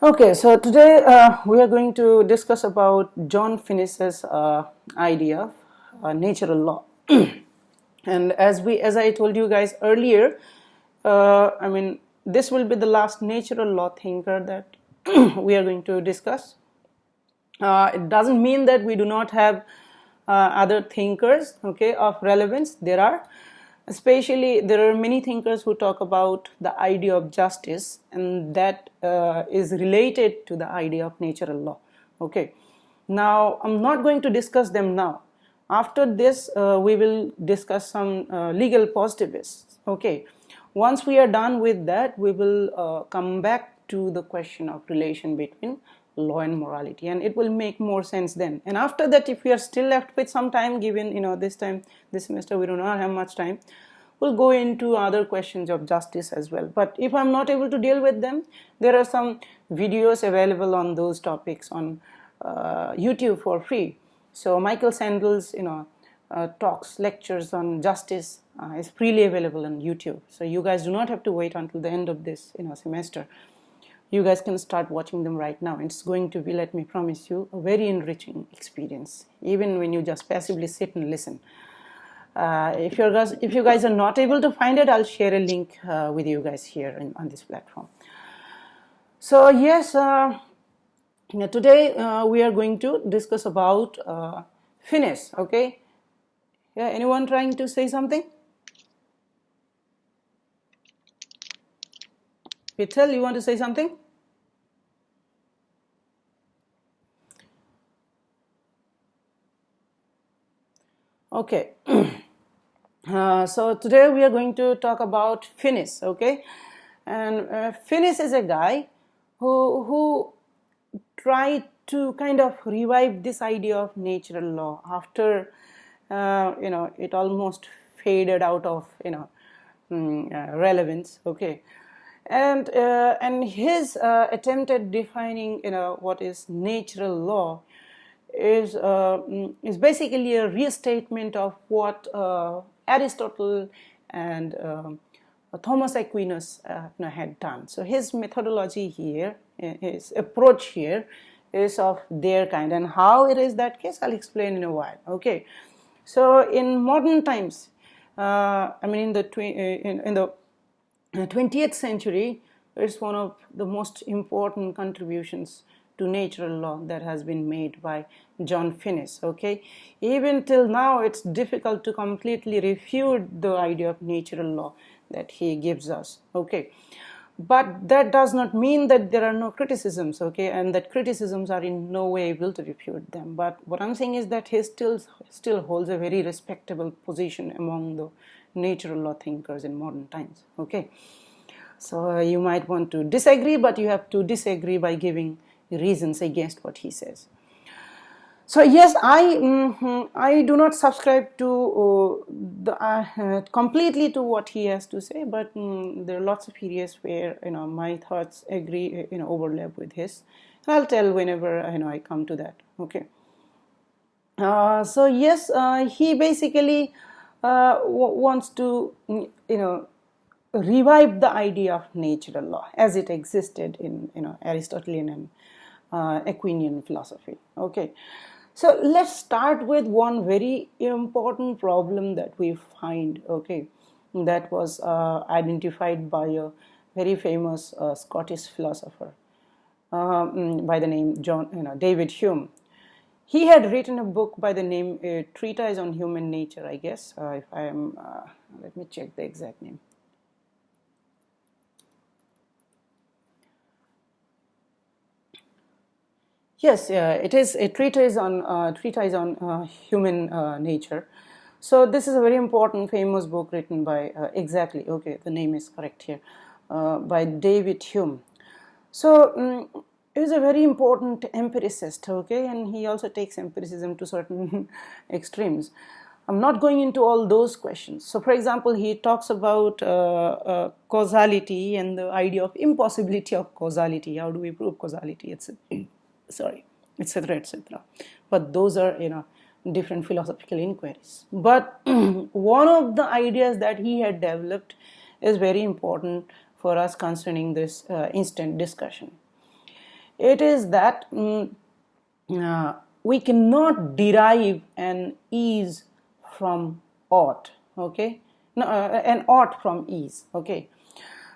Okay, so today we are going to discuss about John Finnis's idea of natural law. And as I told you guys earlier, this will be the last natural law thinker that we are going to discuss. It doesn't mean that we do not have other thinkers, okay, of relevance. There are. Especially, there are many thinkers who talk about the idea of justice, and that is related to the idea of natural law. Okay. Now, I'm not going to discuss them now. After this, we will discuss some legal positivists. Okay. Once we are done with that, we will come back to the question of relation between law and morality, and it will make more sense then. And after that, if we are still left with some time, given this semester we do not have much time, we'll go into other questions of justice as well. But if I'm not able to deal with them, there are some videos available on those topics on YouTube for free. So Michael Sandel's talks, lectures on justice is freely available on YouTube. So you guys do not have to wait until the end of this semester. You guys can start watching them right now. It's going to be, let me promise you, a very enriching experience, even when you just passively sit and listen. If you guys are not able to find it, I'll share a link with you guys here on this platform. So yes, today we are going to discuss about Finnis. Okay, yeah. Anyone trying to say something? Vital, you want to say something? Okay. So today we are going to talk about Finnis. Okay, and Finnis is a guy who tried to kind of revive this idea of natural law after it almost faded out of relevance. Okay. And his attempt at defining what is natural law is basically a restatement of what Aristotle and Thomas Aquinas had done. So his methodology here, his approach here, is of their kind, and how it is that case I'll explain in a while. Okay, so in modern times, in the 20th century, it's one of the most important contributions to natural law that has been made by John Finnis. Okay, even till now, it's difficult to completely refute the idea of natural law that he gives us. Okay, but that does not mean that there are no criticisms. Okay, and that criticisms are in no way able to refute them. But what I'm saying is that he still holds a very respectable position among the natural law thinkers in modern times. Okay, so you might want to disagree, but you have to disagree by giving reasons against what he says. So yes, I do not subscribe to completely to what he has to say, but there are lots of areas where my thoughts agree, overlap with his. And I'll tell whenever I come to that. Okay. So yes, he basically wants to revive the idea of natural law as it existed in Aristotelian and Aquinas philosophy. Okay, so let's start with one very important problem that we find. Okay, that was identified by a very famous Scottish philosopher by the name David Hume. He had written a book by the name Treatise on Human Nature, I guess. If I am, let me check the exact name. Yes, it is a treatise on human nature. So this is a very important, famous book written by the name is correct here, by David Hume. So he is a very important empiricist, okay, and he also takes empiricism to certain extremes. I'm not going into all those questions. So, for example, he talks about causality and the idea of impossibility of causality. How do we prove causality? Etc., etc. But those are different philosophical inquiries. But one of the ideas that he had developed is very important for us concerning this instant discussion. It is that we cannot derive an ease from ought, okay? No, an ought from ease, okay?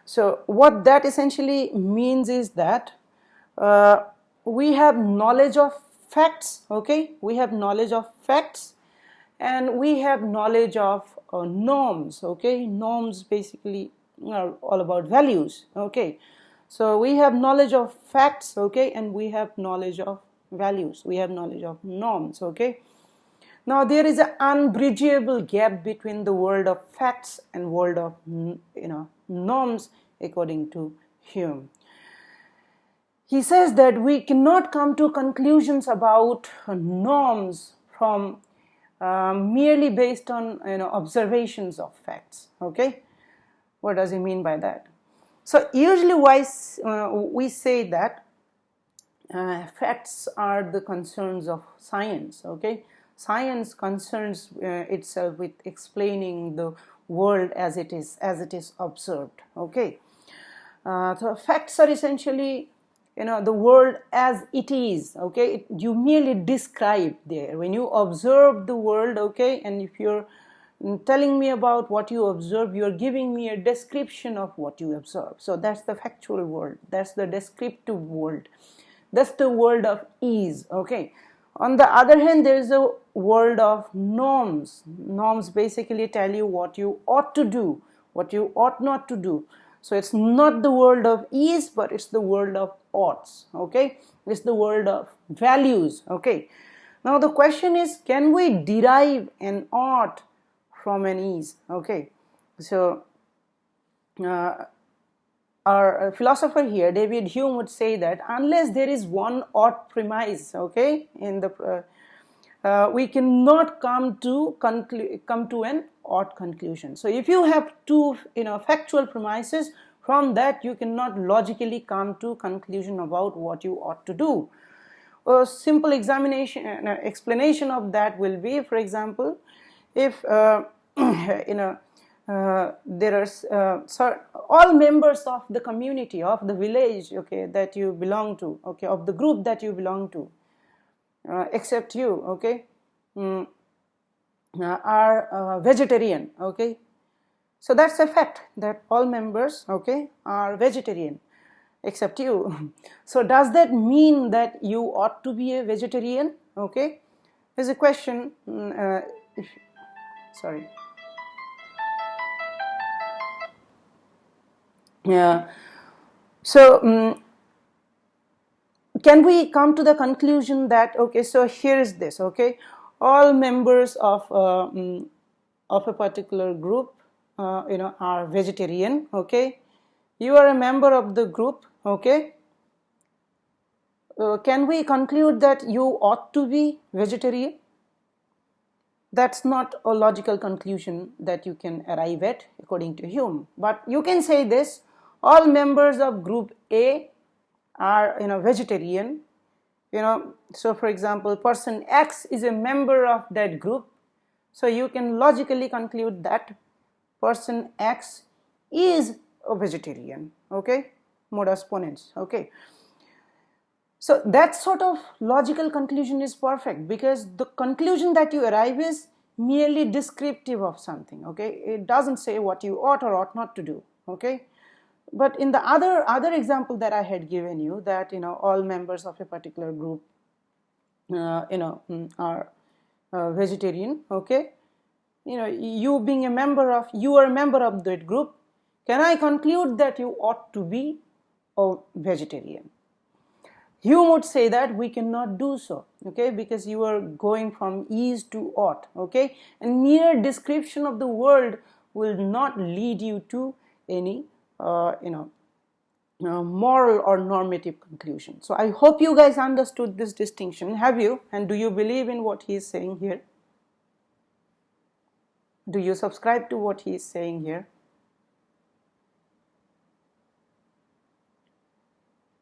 So what that essentially means is that we have knowledge of facts, okay? We have knowledge of facts, and we have knowledge of norms, okay? Norms basically are all about values, okay? So we have knowledge of facts, okay, and we have knowledge of values, we have knowledge of norms, okay? Now there is an unbridgeable gap between the world of facts and world of norms, according to Hume. He says that we cannot come to conclusions about norms from merely based on observations of facts, okay? What does he mean by that? So usually we say that facts are the concerns of science, okay? Science concerns itself with explaining the world as it is observed, okay? So facts are essentially the world as it is, okay? You merely describe there when you observe the world, okay? And if you're telling me about what you observe, you're giving me a description of what you observe. So that's the factual world, that's the descriptive world, that's the world of ease, okay? On the other hand, there is a world of norms. Norms basically tell you what you ought to do, what you ought not to do. So it's not the world of ease, but it's the world of oughts, okay? It's the world of values, okay? Now the question is, can we derive an ought from an ease, okay? So our philosopher here, David Hume, would say that unless there is one ought premise, okay, in the we cannot come to an ought conclusion. So if you have two factual premises, from that you cannot logically come to conclusion about what you ought to do. A simple explanation of that will be, for example, if there are all members of the community, of the village, okay, that you belong to, okay, of the group that you belong to, except you, okay, are vegetarian, okay? So that's a fact that all members, okay, are vegetarian except you. So does that mean that you ought to be a vegetarian, okay? There's a question, sorry. Yeah. So can we come to the conclusion that, okay, so here is this, okay, all members of a particular group are vegetarian, okay? You are a member of the group, okay? Can we conclude that you ought to be vegetarian? That's not a logical conclusion that you can arrive at according to Hume. But you can say this: all members of group A are vegetarian. So for example, person X is a member of that group. So you can logically conclude that person X is a vegetarian, okay? Modus ponens, okay? So that sort of logical conclusion is perfect, because the conclusion that you arrive is merely descriptive of something, okay? It doesn't say what you ought or ought not to do, okay? But in the other example that I had given you, that all members of a particular group are vegetarian, okay? You are a member of that group. Can I conclude that you ought to be a vegetarian? Hume would say that we cannot do so, okay, because you are going from is to ought, okay, and mere description of the world will not lead you to any moral or normative conclusion. So I hope you guys understood this distinction. Have you? And do you believe in what he is saying here? Do you subscribe to what he is saying here?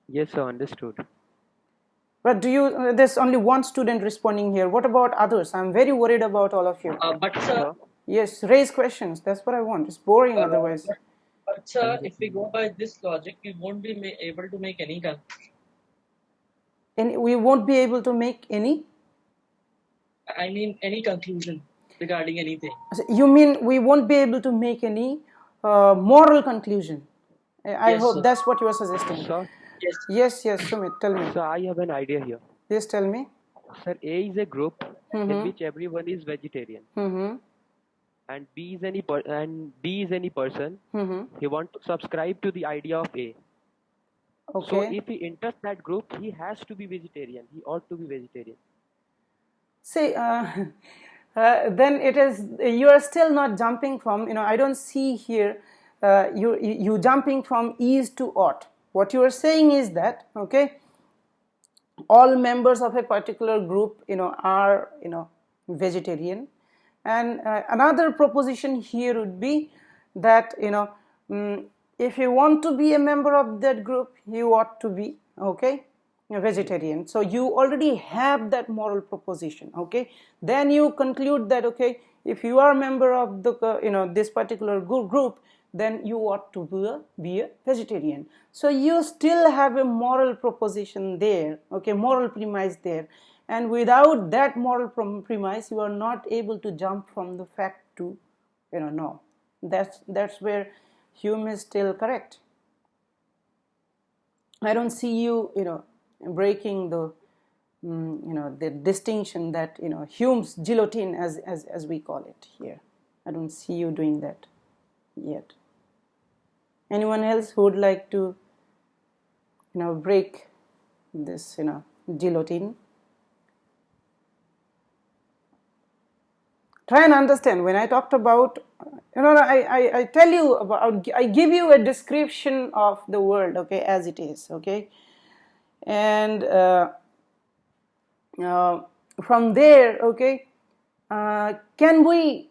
Yes, sir, understood. But there's only one student responding here. What about others? I'm very worried about all of you. But sir, yes, raise questions. That's what I want. It's boring otherwise. But sir, if we go by this logic, we won't be able to make any conclusion. And we won't be able to make any. I mean, any conclusion regarding anything. You mean we won't be able to make any moral conclusion? I Yes, hope sir. that's what you are suggesting. Sir, Yes. Yes, Sumit, tell me. so I have an idea here. Yes, tell me. Sir, A is a group in Mm-hmm. which everyone is vegetarian, Mm-hmm. and B is any person. Mm-hmm. He want to subscribe to the idea of A. So Okay. if he enters that group, he has to be vegetarian. He ought to be vegetarian. See, then it is you are still not jumping from. I don't see here you jumping from is to ought. What you are saying is that okay, all members of a particular group are vegetarian, and another proposition here would be that if you want to be a member of that group, you ought to be okay a vegetarian. So you already have that moral proposition. Okay, then you conclude that okay, if you are a member of the this particular group, then you ought to be a vegetarian. So you still have a moral proposition there, okay, moral premise there, and without that moral premise, you are not able to jump from the fact to no. That's where Hume is still correct. I don't see you breaking the the distinction that Hume's guillotine as we call it here. I don't see you doing that yet. Anyone else who would like to break this guillotine? Try and understand when I talked about I tell you about, I give you a description of the world, okay, as it is, okay, and from there, okay, can we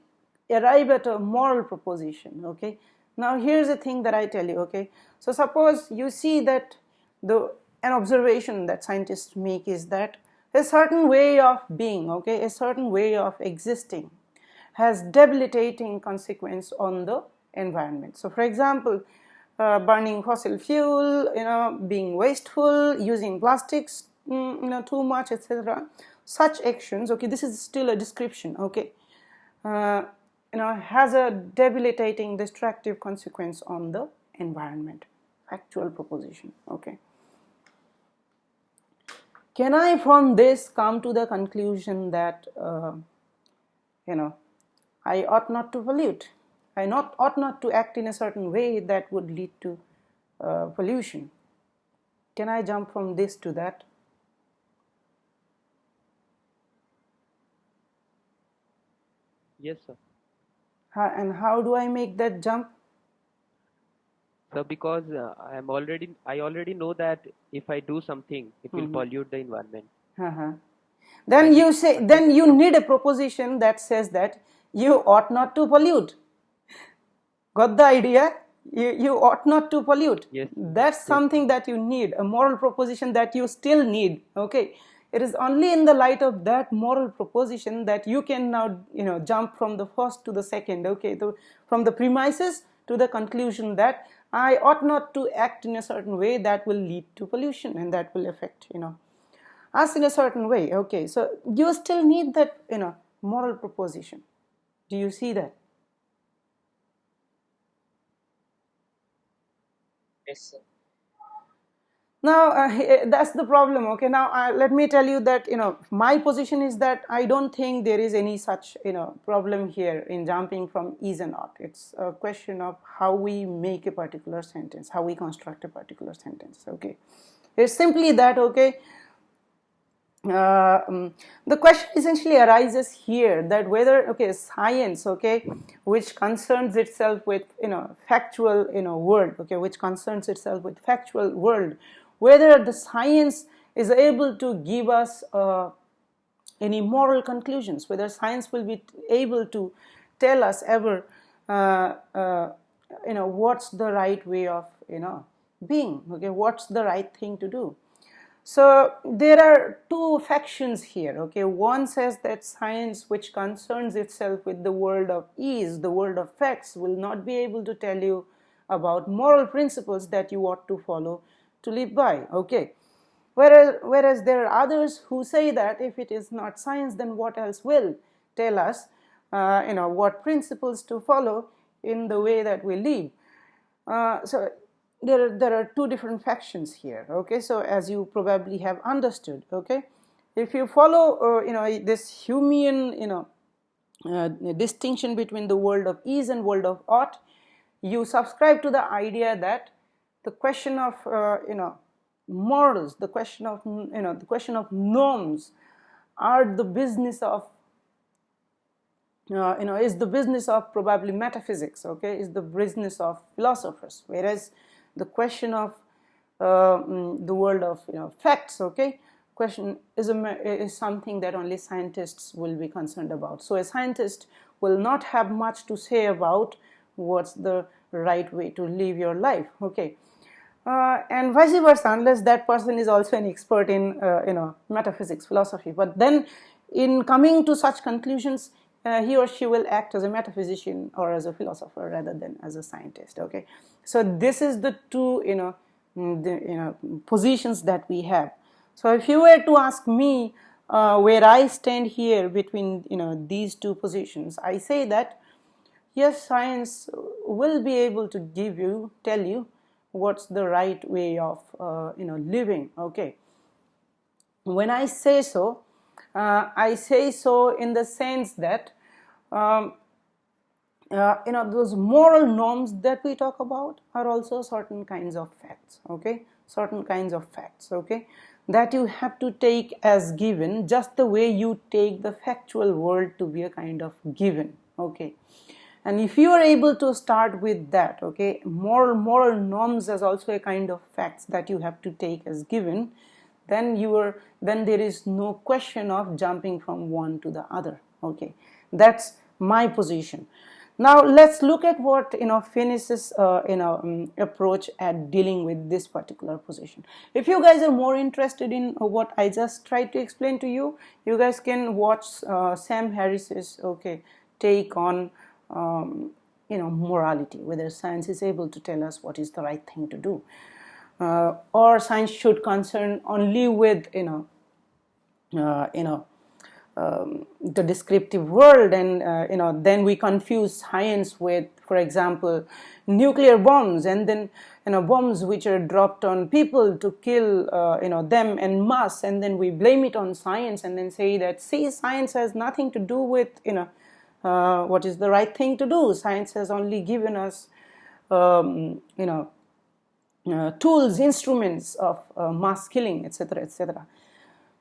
arrive at a moral proposition? Okay, now here's the thing that I tell you. Okay, so suppose you see that an observation that scientists make is that a certain way of being, okay, a certain way of existing has debilitating consequence on the environment. So for example, burning fossil fuel, being wasteful, using plastics too much, etc. Such actions, okay, this is still a description, okay, has a debilitating destructive consequence on the environment. Factual proposition, okay. Can I from this come to the conclusion that I ought not to pollute? I ought not to act in a certain way that would lead to pollution. Can I jump from this to that? Yes, sir. And how do I make that jump? So because I already know that if I do something, it will pollute the environment. Uh-huh. Then you say, then you need a proposition that says that you ought not to pollute. Got the idea? You ought not to pollute. Yes. That's something that you need, a moral proposition that you still need. Okay, it is only in the light of that moral proposition that you can now jump from the first to the second. Okay, from the premises to the conclusion that I ought not to act in a certain way that will lead to pollution and that will affect us in a certain way. Okay, so you still need that moral proposition. Do you see that? Yes, sir. Now that's the problem. Okay, now let me tell you that my position is that I don't think there is any such problem here in jumping from is and ought. It's a question of how we make a particular sentence, how we construct a particular sentence. Okay, it's simply that. Okay, the question essentially arises here that whether science, okay, which concerns itself with factual world, okay, which concerns itself with factual world, whether the science is able to give us any moral conclusions, whether science will be able to tell us ever what's the right way of being, okay, what's the right thing to do. So there are two factions here, okay. One says that science which concerns itself with the world of ease, the world of facts, will not be able to tell you about moral principles that you ought to follow to live by, okay. Whereas there are others who say that if it is not science, then what else will tell us, what principles to follow in the way that we live. So there are two different factions here. Okay, so as you probably have understood, okay, if you follow, this Humean, distinction between the world of is and world of ought, you subscribe to the idea that the question of, morals, the question of, norms are the business of, is the business of probably metaphysics, okay, is the business of philosophers, whereas the question of the world of, facts, okay, question is something that only scientists will be concerned about. So a scientist will not have much to say about what's the right way to live your life, okay, and vice versa, unless that person is also an expert in, metaphysics, philosophy. But then in coming to such conclusions, he or she will act as a metaphysician or as a philosopher rather than as a scientist, okay. So this is the two, positions that we have. So if you were to ask me where I stand here between, these two positions, I say that yes, science will be able to tell you what's the right way of, living, okay. When I say so in the sense that, those moral norms that we talk about are also certain kinds of facts, okay, that you have to take as given, just the way you take the factual world to be a kind of given, okay. And if you are able to start with that, okay, moral norms as also a kind of facts that you have to take as given, then there is no question of jumping from one to the other, okay. That's my position. Now let's look at what, Finnis's approach at dealing with this particular position. If you guys are more interested in what I just tried to explain to you, you guys can watch Sam Harris's, okay, take on morality, whether science is able to tell us what is the right thing to do, or science should concern only with the descriptive world, and then we confuse science with, for example, nuclear bombs, and then bombs which are dropped on people to kill them en masse, and then we blame it on science and then say that, see, science has nothing to do with what is the right thing to do. Science has only given us tools, instruments of mass killing, etc., etc.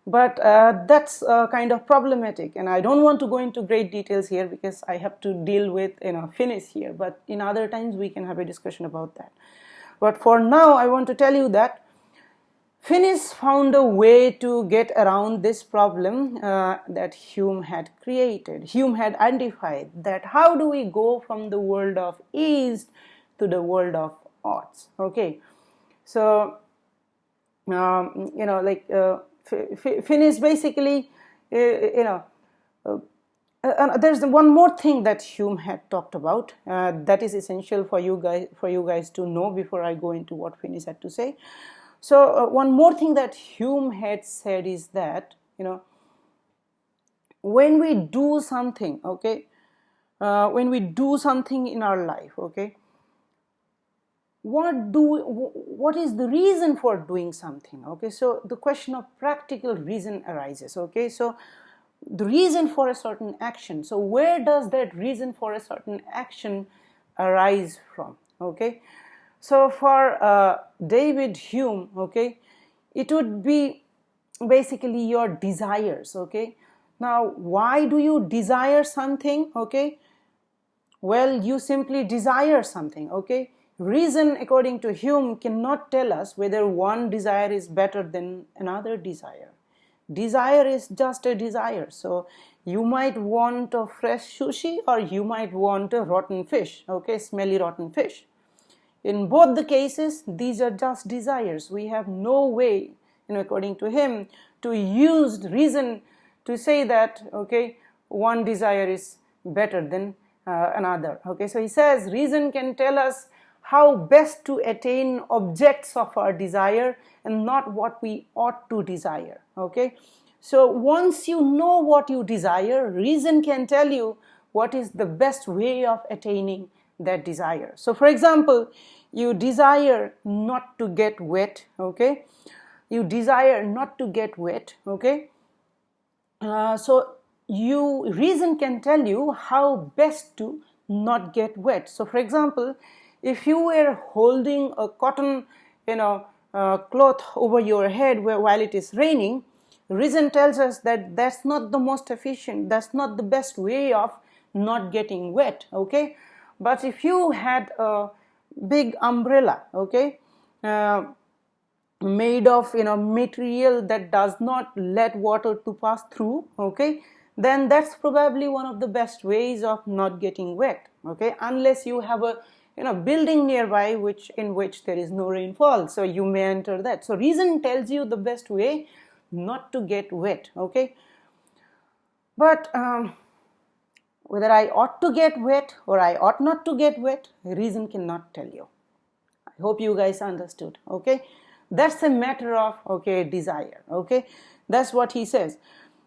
But that's kind of problematic, and I don't want to go into great details here because I have to deal with Finnis here, but in other times we can have a discussion about that. But for now I want to tell you that Finnis found a way to get around this problem that Hume had created. Hume had identified that how do we go from the world of is to the world of oughts, okay. So Finnis basically, there's one more thing that Hume had talked about that is essential for you guys to know before I go into what Finnis had to say. So one more thing that Hume had said is that when we do something, okay, when we do something in our life, okay, what is the reason for doing something, okay. So the question of practical reason arises, okay. So the reason for a certain action, so where does that reason for a certain action arise from, okay. So for David Hume, okay, it would be basically your desires, okay. Now why do you desire something, okay? Well, you simply desire something, okay. Reason, according to Hume, cannot tell us whether one desire is better than another desire. Desire is just a desire. So you might want a fresh sushi or you might want a rotten fish, okay, smelly rotten fish. In both the cases, these are just desires. We have no way, according to him, to use reason to say that, okay, one desire is better than another, okay. So he says reason can tell us how best to attain objects of our desire and not what we ought to desire. Okay, so once you know what you desire, reason can tell you what is the best way of attaining that desire. So for example, you desire not to get wet. Okay, you desire not to get wet. Okay, so reason can tell you how best to not get wet. So for example, if you were holding a cotton cloth over your head while it is raining, reason tells us that that's not the most efficient, that's not the best way of not getting wet. Okay, but if you had a big umbrella, okay, made of material that does not let water to pass through, okay, then that's probably one of the best ways of not getting wet. Okay, unless you have a building nearby in which there is no rainfall, so you may enter that. So reason tells you the best way not to get wet. Okay, but whether I ought to get wet or I ought not to get wet, reason cannot tell you. I hope you guys understood. Okay, that's a matter of desire. Okay, that's what he says.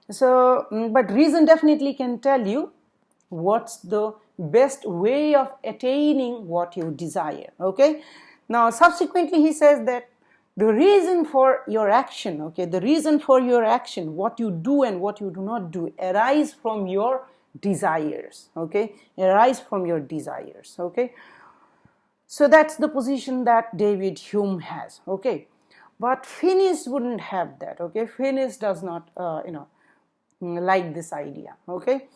So but reason definitely can tell you what's the best way of attaining what you desire. Okay, now subsequently he says that the reason for your action, okay, the reason for your action, what you do and what you do not do, arise from your desires. Okay, arise from your desires. Okay, so that's the position that David Hume has. Okay, but Finnis wouldn't have that. Okay, Finnis does not like this idea. Okay,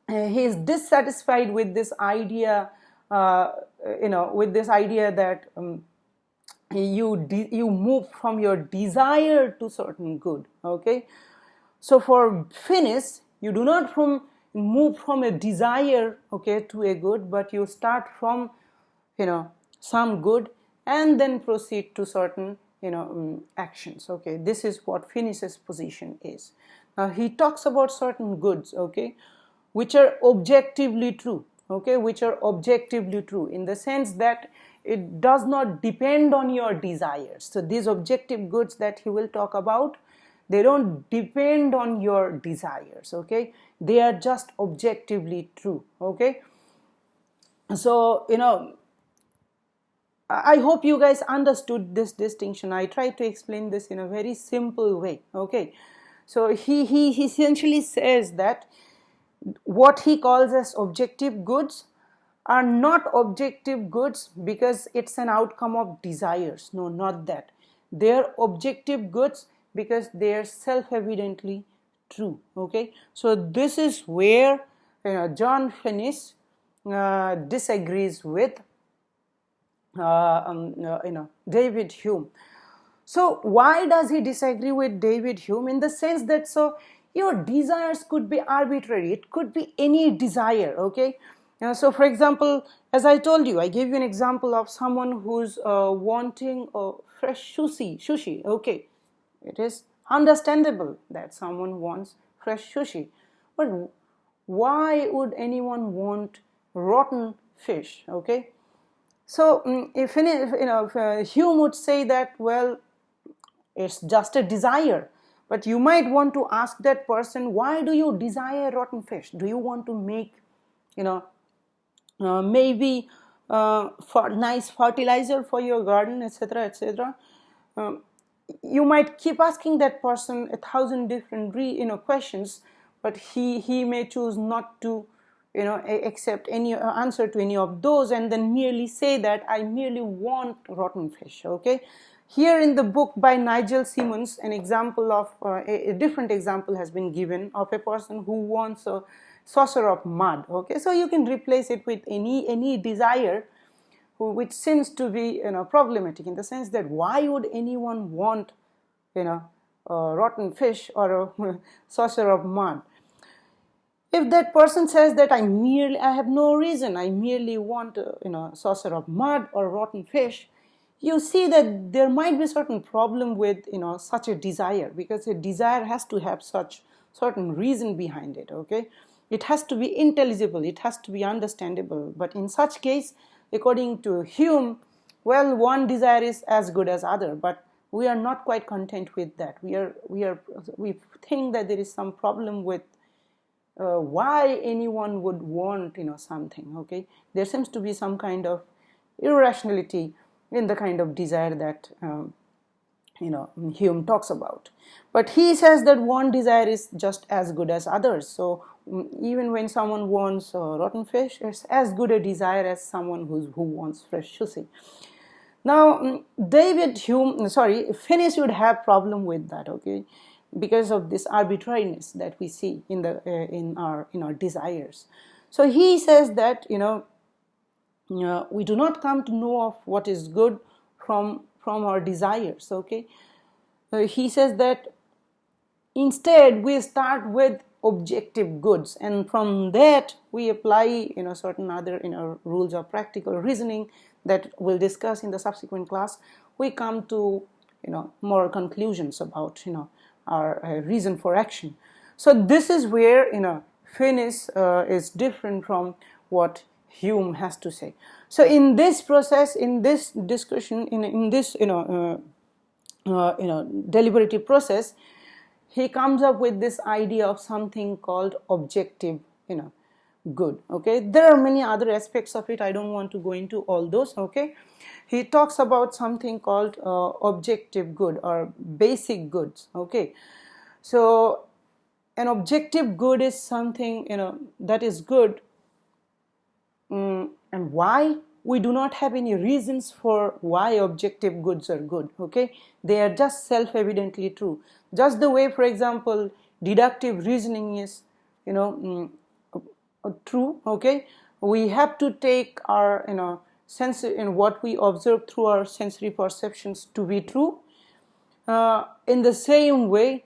he is dissatisfied with this idea, with this idea that you move from your desire to certain good. Okay, so for Finnis, you do not move from a desire, okay, to a good, but you start from some good and then proceed to certain actions. Okay, this is what Finnis's position is. Now he talks about certain goods, okay, which are objectively true. Okay, which are objectively true in the sense that it does not depend on your desires. So these objective goods that he will talk about, they don't depend on your desires. Okay, they are just objectively true. Okay, so I hope you guys understood this distinction. I tried to explain this in a very simple way. Okay, so he essentially says that what he calls as objective goods are not objective goods because it's an outcome of desires. No, not that. They are objective goods because they are self-evidently true. Okay, so this is where John Finnis disagrees with David Hume. So why does he disagree with David Hume? In the sense that, so your desires could be arbitrary, it could be any desire. Okay, so for example, as I told you, I gave you an example of someone who's wanting a fresh sushi. Okay, it is understandable that someone wants fresh sushi, but why would anyone want rotten fish? Okay, so if Hume would say that, well, it's just a desire, but you might want to ask that person, why do you desire rotten fish? Do you want to make maybe for nice fertilizer for your garden, etc., etc.? You might keep asking that person 1,000 different questions, but he may choose not to accept any answer to any of those, and then merely say that I merely want rotten fish. Okay, here in the book by Nigel Simmons, an example of a different example has been given of a person who wants a saucer of mud. Okay, so you can replace it with any desire which seems to be problematic, in the sense that why would anyone want rotten fish or a saucer of mud? If that person says that I have no reason, I merely want a saucer of mud or rotten fish, you see that there might be a certain problem with such a desire, because a desire has to have such certain reason behind it. Okay, it has to be intelligible, it has to be understandable. But in such case, according to Hume, well, one desire is as good as other, but we are not quite content with that. We think that there is some problem with why anyone would want something. Okay, there seems to be some kind of irrationality in the kind of desire that Hume talks about. But he says that one desire is just as good as others. So even when someone wants rotten fish, it's as good a desire as someone who wants fresh sushi. Now, Finnis would have problem with that, okay, because of this arbitrariness that we see in our desires. So he says that we do not come to know of what is good from our desires. Okay, he says that instead we start with objective goods, and from that we apply certain other rules of practical reasoning that we'll discuss in the subsequent class. We come to moral conclusions about our reason for action. So this is where Finnis is different from what Hume has to say. So in this process, in this discussion, in this deliberative process, he comes up with this idea of something called objective good. Okay, there are many other aspects of it. I don't want to go into all those. Okay, he talks about something called objective good or basic goods. Okay, so an objective good is something that is good. And why? We do not have any reasons for why objective goods are good. Okay, they are just self-evidently true. Just the way, for example, deductive reasoning is true. Okay, we have to take our sense in what we observe through our sensory perceptions to be true. In the same way,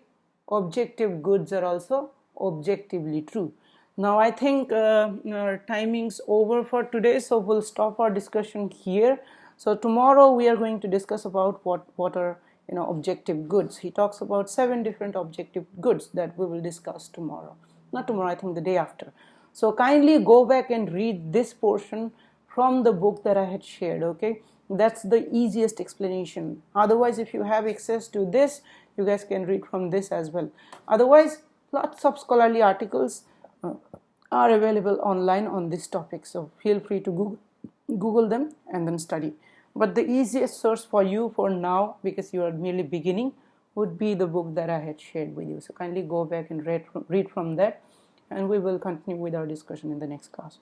objective goods are also objectively true. Now I think our timing's over for today, so we'll stop our discussion here. So tomorrow we are going to discuss about what are objective goods. He talks about 7 different objective goods that we will discuss tomorrow. Not tomorrow, I think the day after. So kindly go back and read this portion from the book that I had shared. Okay, that's the easiest explanation. Otherwise, if you have access to this, you guys can read from this as well. Otherwise, lots of scholarly articles are available online on this topic, so feel free to Google them and then study. But the easiest source for you for now, because you are merely beginning, would be the book that I had shared with you. So kindly go back and read from that, and we will continue with our discussion in the next class.